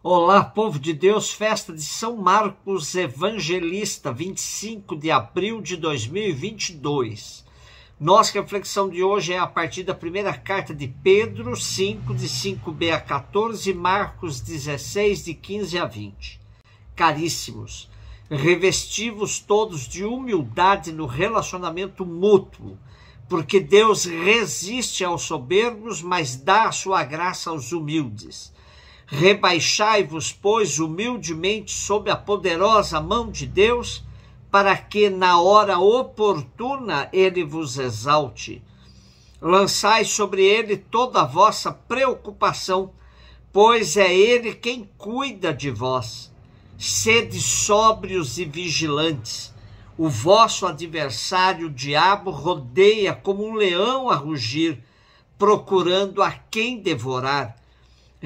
Olá, povo de Deus, festa de São Marcos Evangelista, 25 de abril de 2022. Nossa reflexão de hoje é a partir da primeira carta de Pedro, 5, de 5b a 14, Marcos 16, de 15 a 20. Caríssimos, revesti-vos todos de humildade no relacionamento mútuo, porque Deus resiste aos soberbos, mas dá a sua graça aos humildes. Rebaixai-vos, pois, humildemente sob a poderosa mão de Deus, para que na hora oportuna ele vos exalte. Lançai sobre ele toda a vossa preocupação, pois é ele quem cuida de vós. Sede sóbrios e vigilantes. O vosso adversário, o diabo, rodeia como um leão a rugir, procurando a quem devorar.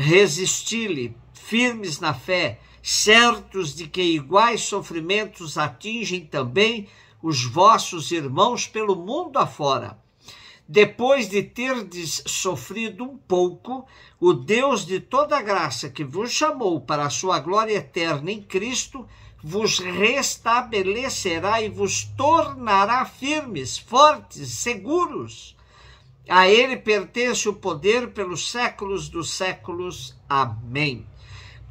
Resisti-lhe, firmes na fé, certos de que iguais sofrimentos atingem também os vossos irmãos pelo mundo afora. Depois de terdes sofrido um pouco, o Deus de toda graça que vos chamou para a sua glória eterna em Cristo, vos restabelecerá e vos tornará firmes, fortes, seguros. A ele pertence o poder pelos séculos dos séculos. Amém.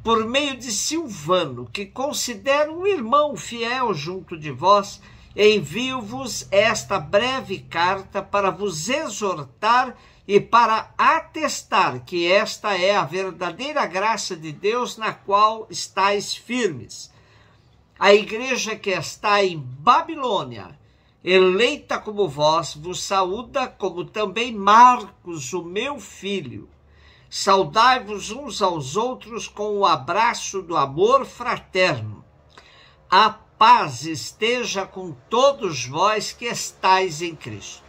Por meio de Silvano, que considero um irmão fiel junto de vós, envio-vos esta breve carta para vos exortar e para atestar que esta é a verdadeira graça de Deus na qual estáis firmes. A igreja que está em Babilônia, eleita como vós, vos saúda, como também Marcos, o meu filho. Saudai-vos uns aos outros com o abraço do amor fraterno. A paz esteja com todos vós que estáis em Cristo.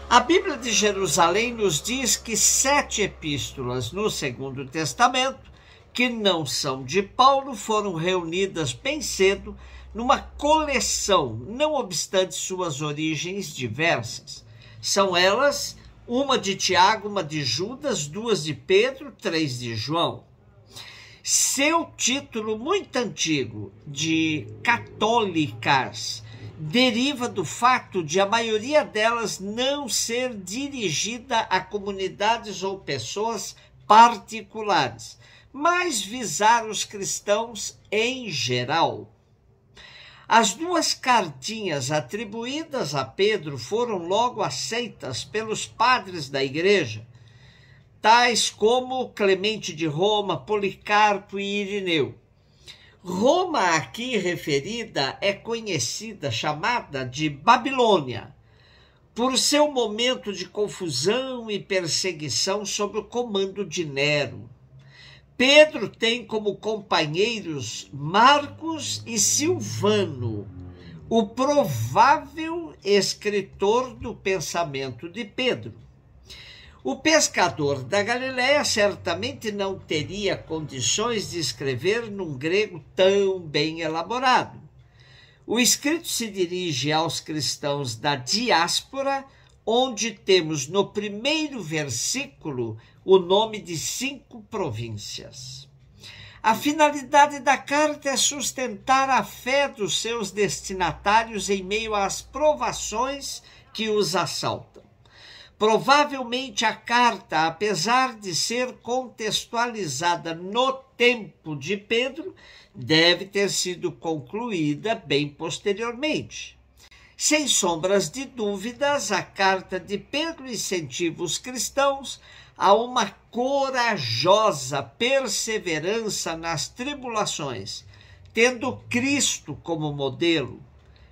A Bíblia de Jerusalém nos diz que 7 epístolas no Segundo Testamento, que não são de Paulo, foram reunidas bem cedo numa coleção, não obstante suas origens diversas. São elas: uma de Tiago, uma de Judas, 2 de Pedro, 3 de João. Seu título muito antigo, de católicas, deriva do fato de a maioria delas não ser dirigida a comunidades ou pessoas particulares, mas visar os cristãos em geral. As 2 cartinhas atribuídas a Pedro foram logo aceitas pelos padres da igreja, tais como Clemente de Roma, Policarpo e Irineu. Roma, aqui referida, é conhecida, chamada de Babilônia, por seu momento de confusão e perseguição sob o comando de Nero. Pedro tem como companheiros Marcos e Silvano, o provável escritor do pensamento de Pedro. O pescador da Galiléia certamente não teria condições de escrever num grego tão bem elaborado. O escrito se dirige aos cristãos da diáspora, onde temos no primeiro versículo o nome de 5 províncias. A finalidade da carta é sustentar a fé dos seus destinatários em meio às provações que os assaltam. Provavelmente a carta, apesar de ser contextualizada no tempo de Pedro, deve ter sido concluída bem posteriormente. Sem sombras de dúvidas, a carta de Pedro incentiva os cristãos a uma corajosa perseverança nas tribulações, tendo Cristo como modelo.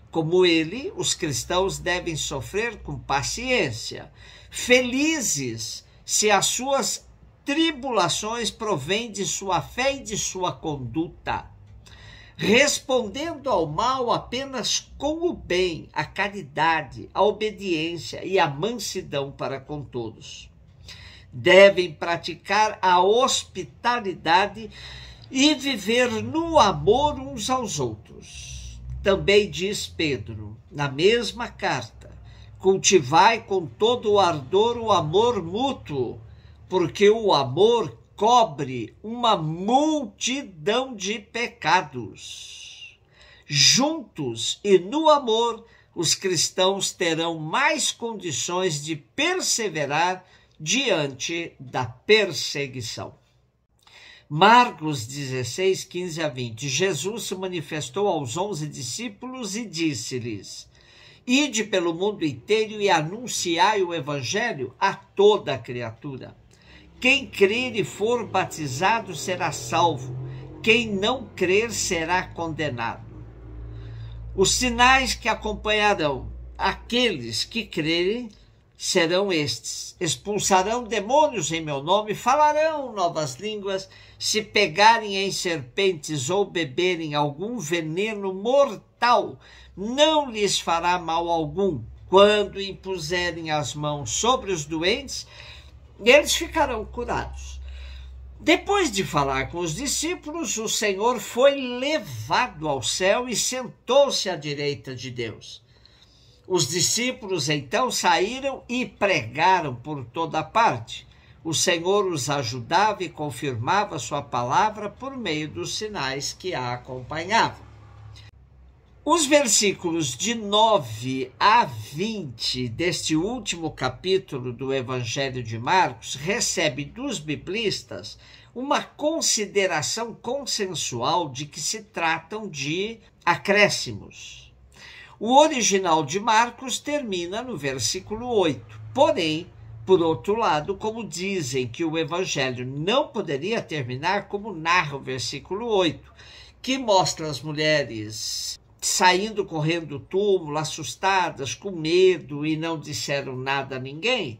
Como ele, os cristãos devem sofrer com paciência, felizes se as suas tribulações provêm de sua fé e de sua conduta, respondendo ao mal apenas com o bem, a caridade, a obediência e a mansidão para com todos. Devem praticar a hospitalidade e viver no amor uns aos outros. Também diz Pedro, na mesma carta: cultivai com todo o ardor o amor mútuo, porque o amor encobre uma multidão de pecados. Juntos e no amor, os cristãos terão mais condições de perseverar diante da perseguição. Marcos 16, 15 a 20. Jesus se manifestou aos 11 discípulos e disse-lhes: Ide pelo mundo inteiro e anunciai o evangelho a toda a criatura. Quem crer e for batizado será salvo, quem não crer será condenado. Os sinais que acompanharão aqueles que crerem serão estes: expulsarão demônios em meu nome, falarão novas línguas, se pegarem em serpentes ou beberem algum veneno mortal, não lhes fará mal algum. Quando impuserem as mãos sobre os doentes, eles ficarão curados. Depois de falar com os discípulos, o Senhor foi levado ao céu e sentou-se à direita de Deus. Os discípulos então saíram e pregaram por toda parte. O Senhor os ajudava e confirmava sua palavra por meio dos sinais que a acompanhavam. Os versículos de 9 a 20 deste último capítulo do Evangelho de Marcos recebem dos biblistas uma consideração consensual de que se tratam de acréscimos. O original de Marcos termina no versículo 8. Porém, por outro lado, como dizem que o Evangelho não poderia terminar como narra o versículo 8, que mostra as mulheres saindo correndo do túmulo, assustadas, com medo e não disseram nada a ninguém,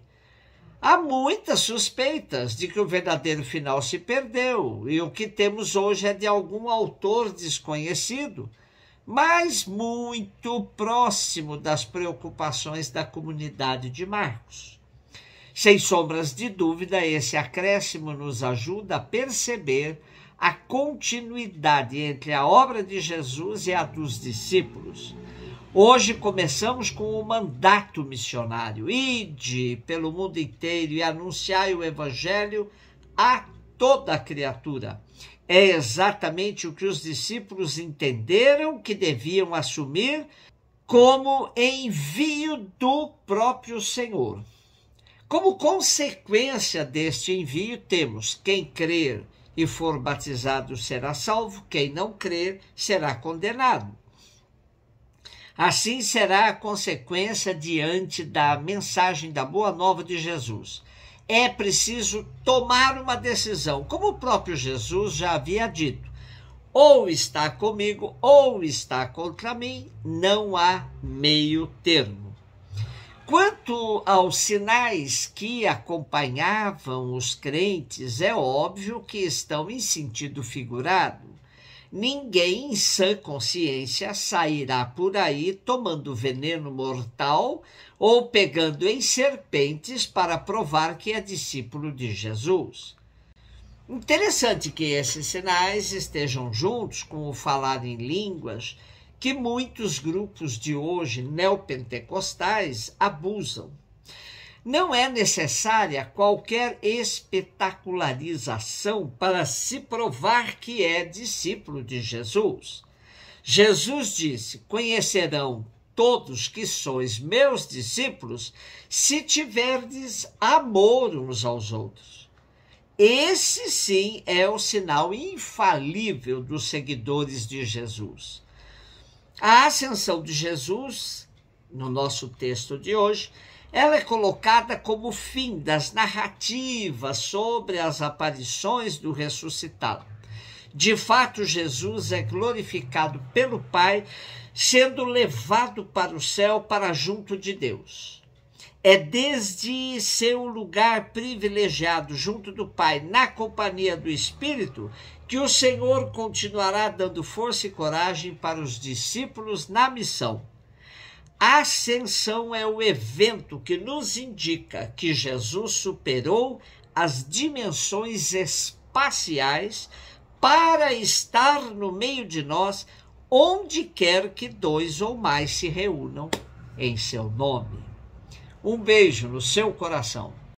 há muitas suspeitas de que o verdadeiro final se perdeu e o que temos hoje é de algum autor desconhecido, mas muito próximo das preocupações da comunidade de Marcos. Sem sombras de dúvida, esse acréscimo nos ajuda a perceber a continuidade entre a obra de Jesus e a dos discípulos. Hoje começamos com o mandato missionário: ide pelo mundo inteiro e anunciai o evangelho a toda a criatura. É exatamente o que os discípulos entenderam que deviam assumir como envio do próprio Senhor. Como consequência deste envio, temos: quem crer e for batizado será salvo, quem não crer será condenado. Assim será a consequência diante da mensagem da Boa Nova de Jesus. É preciso tomar uma decisão, como o próprio Jesus já havia dito: ou está comigo ou está contra mim, não há meio termo. Quanto aos sinais que acompanhavam os crentes, é óbvio que estão em sentido figurado. Ninguém em sã consciência sairá por aí tomando veneno mortal ou pegando em serpentes para provar que é discípulo de Jesus. Interessante que esses sinais estejam juntos com o falar em línguas, que muitos grupos de hoje neopentecostais abusam. Não é necessária qualquer espetacularização para se provar que é discípulo de Jesus. Jesus disse: conhecerão todos que sois meus discípulos se tiverdes amor uns aos outros. Esse sim é o sinal infalível dos seguidores de Jesus. A ascensão de Jesus, no nosso texto de hoje, ela é colocada como o fim das narrativas sobre as aparições do ressuscitado. De fato, Jesus é glorificado pelo Pai, sendo levado para o céu, para junto de Deus. É desde seu lugar privilegiado junto do Pai, na companhia do Espírito, que o Senhor continuará dando força e coragem para os discípulos na missão. A ascensão é o evento que nos indica que Jesus superou as dimensões espaciais para estar no meio de nós, onde quer que dois ou mais se reúnam em seu nome. Um beijo no seu coração.